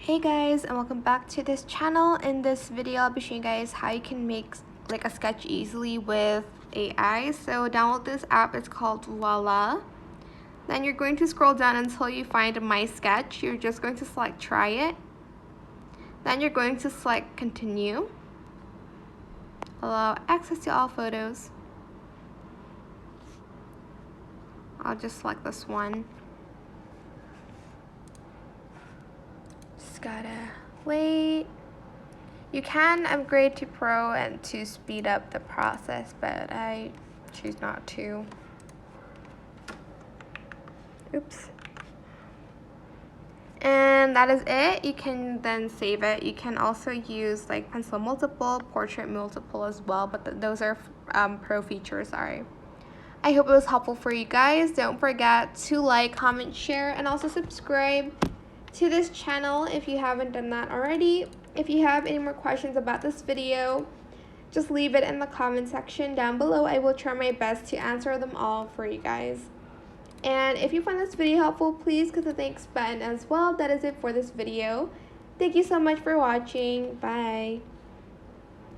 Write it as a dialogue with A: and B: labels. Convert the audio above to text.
A: Hey guys, and welcome back to this channel. In this video I'll be showing you guys how you can make like a sketch easily with AI. So download this app, it's called Voila. Then you're going to scroll down until you find my sketch. You're just going to select try it. Then you're going to select continue. Allow access to all photos. I'll just select this one. Just gotta wait. You can upgrade to Pro and to speed up the process, but I choose not to. Oops. And that is it. You can then save it. You can also use like pencil multiple, portrait multiple as well, but those are pro features, sorry. I hope it was helpful for you guys. Don't forget to like, comment, share, and also subscribe to this channel if you haven't done that already. If you have any more questions about this video, just leave it in the comment section down below. I will try my best to answer them all for you guys. And if you find this video helpful, please click the thanks button as well. That is it for this video. Thank you so much for watching. Bye.